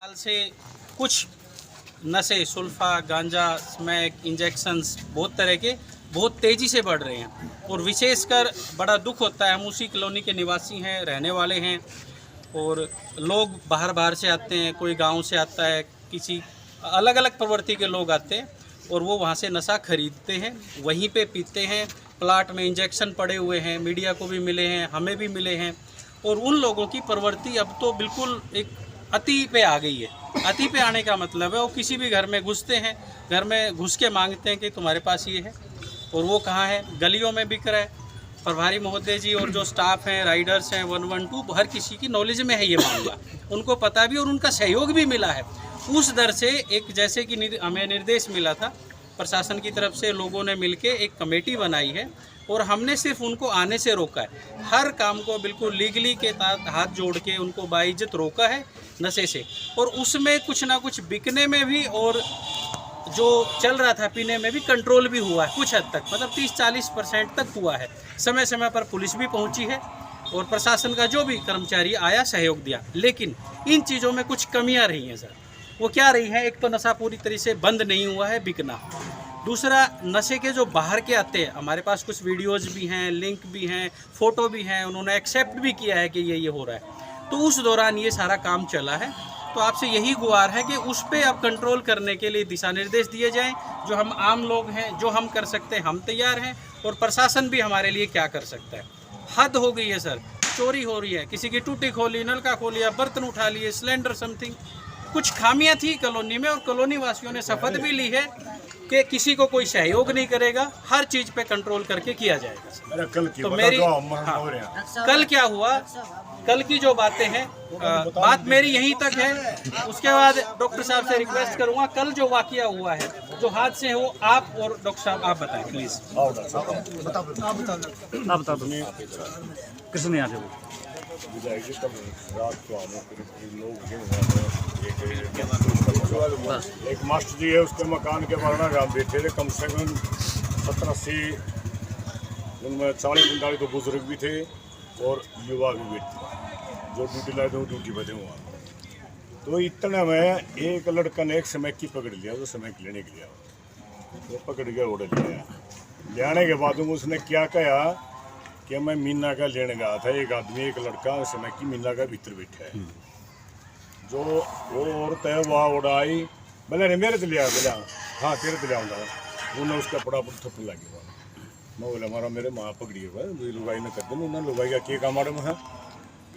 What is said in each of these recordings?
साल से कुछ नशे सुल्फा, गांजा, स्मैक, इंजेक्शंस बहुत तरह के बहुत तेज़ी से बढ़ रहे हैं और विशेषकर बड़ा दुख होता है। हम उसी कॉलोनी के निवासी हैं, रहने वाले हैं और लोग बाहर बाहर से आते हैं, कोई गांव से आता है, किसी अलग अलग प्रवृत्ति के लोग आते हैं और वो वहाँ से नशा खरीदते हैं, वहीं पे पीते हैं। प्लाट में इंजेक्शन पड़े हुए हैं, मीडिया को भी मिले हैं, हमें भी मिले हैं और उन लोगों की प्रवृत्ति अब तो बिल्कुल एक अति पे आ गई है। अति पे आने का मतलब है वो किसी भी घर में घुसते हैं, घर में घुस के मांगते हैं कि तुम्हारे पास ये है और वो कहाँ है, गलियों में बिक रहा है। प्रभारी महोदय जी और जो स्टाफ हैं, राइडर्स हैं, 112, हर किसी की नॉलेज में है ये मामला, उनको पता भी और उनका सहयोग भी मिला है। उस दर से एक जैसे कि हमें निर्देश मिला था प्रशासन की तरफ से, लोगों ने मिलके एक कमेटी बनाई है और हमने सिर्फ उनको आने से रोका है। हर काम को बिल्कुल लीगली के तहत हाथ जोड़ के उनको बाइज्जत रोका है नशे से, और उसमें कुछ ना कुछ बिकने में भी और जो चल रहा था पीने में भी कंट्रोल भी हुआ है कुछ हद तक, मतलब 30-40% तक हुआ है। समय समय पर पुलिस भी पहुंची है और प्रशासन का जो भी कर्मचारी आया सहयोग दिया, लेकिन इन चीज़ों में कुछ कमियां रही हैं सर। वो क्या रही है? एक तो नशा पूरी तरह से बंद नहीं हुआ है बिकना। दूसरा, नशे के जो बाहर के आते हैं, हमारे पास कुछ वीडियोज़ भी हैं, लिंक भी हैं, फ़ोटो भी हैं, उन्होंने एक्सेप्ट भी किया है कि ये हो रहा है। तो उस दौरान ये सारा काम चला है। तो आपसे यही गुहार है कि उस पर अब कंट्रोल करने के लिए दिशा निर्देश दिए जाएं। जो हम आम लोग हैं, जो हम कर सकते हैं हम तैयार हैं, और प्रशासन भी हमारे लिए क्या कर सकता है। हद हो गई है सर, चोरी हो रही है, किसी की टूटी खोली, नलका खोलिया, बर्तन उठा लिए, सिलेंडर समथिंग। कुछ खामियां थी कॉलोनी में और कॉलोनी वासियों ने शपथ भी ली है कि किसी को कोई सहयोग नहीं करेगा, हर चीज पे कंट्रोल करके किया जाएगा। तो मेरी कल क्या हुआ, कल की जो बातें हैं, बात मेरी यहीं तक है। उसके बाद डॉक्टर साहब से रिक्वेस्ट करूंगा, कल जो वाकया हुआ है, जो हादसे हो, आप और डॉक्टर साहब आप बताएं प्लीज। आप बता दो किसने यहाँ से रात को एक मास्टर जी है, उसके मकान के बाहर हम बैठे थे। कम से कम 70-80, उनमें 40-45 तो बुजुर्ग भी थे और युवा भी बैठे थे, जो ड्यूटी लाए थे वो ड्यूटी पे थे वहाँ। तो इतने में एक लड़का ने एक समय की पकड़ लिया, तो समय लेने के लिए वो पकड़ के उड़ लिया। लेने के बाद उसने क्या कहा कि मैं मीना का लेने गया था। एक आदमी, एक लड़का उस समय की मीना का भीतर बैठा है, जो वो औरत है वह उड़ाई, बोले रे मेरे लिया, बोला हाँ तेरे तो लिया। उन्हें उसका बड़ा थप्पड़ लग गया। मैं बोला हमारा मेरे माँ पकड़ी हुआ है, लुगाई ने कर देना। उन्होंने लुगाई का के काम में है।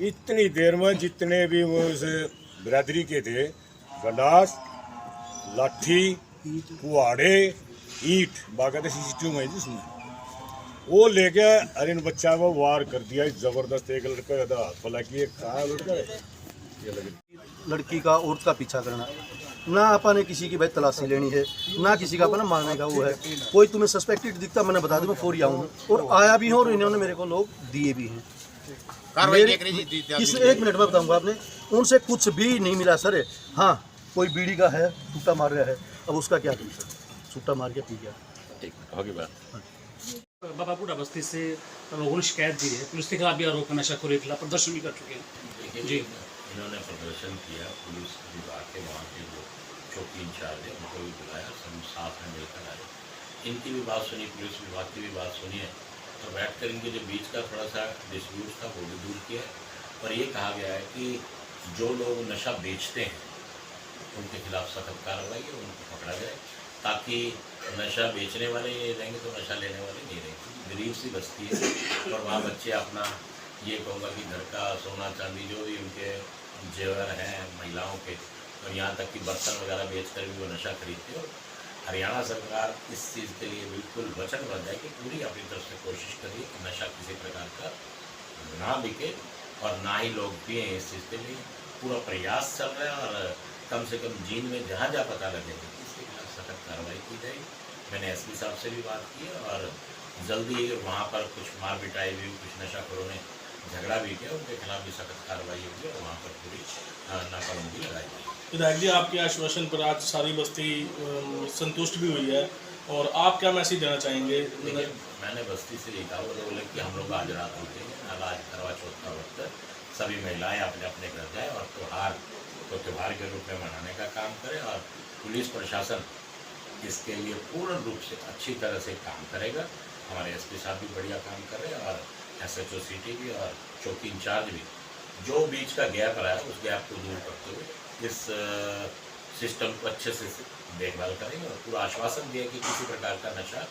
इतनी देर में जितने भी वो उस बिरादरी के थे, गंडास, लाठी, कुहाड़े, ईंट, बाकायदा CCTV में जिसमें वो लेके अरे इन बच्चा को वार कर दिया जबरदस्त। एक लड़का का हाथ फैला कि कहाँ लड़का है, लड़की का औरत का पीछा करना, ना अपन ने किसी की भाई तलाशी लेनी है, ना किसी का अपना मारने का वो है। कोई तुम्हें सस्पेक्टेड दिखता मैंने बता दूं, मैं फौरी आऊँ और आया भी हूँ और इन्होंने मेरे को लोग दिए भी हैं। किस एक मिनट में बताऊंगा, आपने उनसे कुछ भी नहीं मिला सर। हाँ, कोई बीड़ी का है, छुट्टा मार रहा है, अब उसका क्या करूँ सर, छुट्टा मार के पी गया। बाबापुरा बस्ती से लोगों ने शिकायत दी है, पुलिस के खिलाफ भी आरोप है, नशाखोरी के खिलाफ प्रदर्शन भी कर चुके हैं जी। इन्होंने प्रदर्शन किया, पुलिस विभाग के वहाँ के जो चौकी इंचार्ज है उनको भी बुलाया, सब साथ में मिलकर आए। इनकी भी बात सुनी, पुलिस विभाग की भी बात सुनी है, तो बैठ कर इनके जो बीच का थोड़ा सा डिस्प्यूट था वो भी दूर किया। और ये कहा गया है कि जो लोग नशा बेचते हैं उनके खिलाफ सख्त कार्रवाई है, उनको पकड़ा जाए, ताकि नशा बेचने वाले रहेंगे तो नशा लेने वाले नहीं रहेंगे। गरीब सी बस्ती है और वहाँ बच्चे अपना, ये कहूँगा कि घर का सोना चांदी जो भी उनके जेवर हैं महिलाओं के, और यहाँ तक कि बर्तन वगैरह बेचकर भी वो नशा खरीदते हैं। और हरियाणा सरकार इस चीज़ के लिए बिल्कुल वचनबद्ध है कि पूरी अपनी तरफ से कोशिश करिए कि नशा किसी प्रकार का ना बिके और ना ही लोग पिए। इस चीज़ के लिए पूरा प्रयास चल रहा है और कम से कम जीन में जहाँ जहाँ पता लगेगा इसके खिलाफ सख्त कार्रवाई की जाएगी। मैंने SP साहब से भी बात की है और जल्दी वहाँ पर कुछ मार पिटाई भी, कुछ नशाखोरों ने झगड़ा भी किया, उनके खिलाफ भी सख्त कार्रवाई होगी और वहाँ पर पूरी नाकाबंदी लगाई गई। विधायक जी, आपके आश्वासन पर आज सारी बस्ती संतुष्ट भी हुई है, और आप क्या मैसेज देना चाहेंगे? मैंने बस्ती से ये कहा, बोले कि हम लोग आज रात रुकेंगे, आज करवा चौथ का वक्त, सभी महिलाएं अपने अपने घर जाएँ और त्यौहार को त्यौहार के रूप में मनाने का काम करे और पुलिस प्रशासन इसके लिए पूर्ण रूप से अच्छी तरह से काम करेगा। हमारे एसपी साहब भी बढ़िया काम कर रहे हैं और एसएचओ सिटी भी और चौकी इंचार्ज भी जो बीच का गैप रहा है उस गैप को दूर करते हुए इस सिस्टम को अच्छे से देखभाल करेंगे और पूरा आश्वासन दिया कि किसी प्रकार का नशा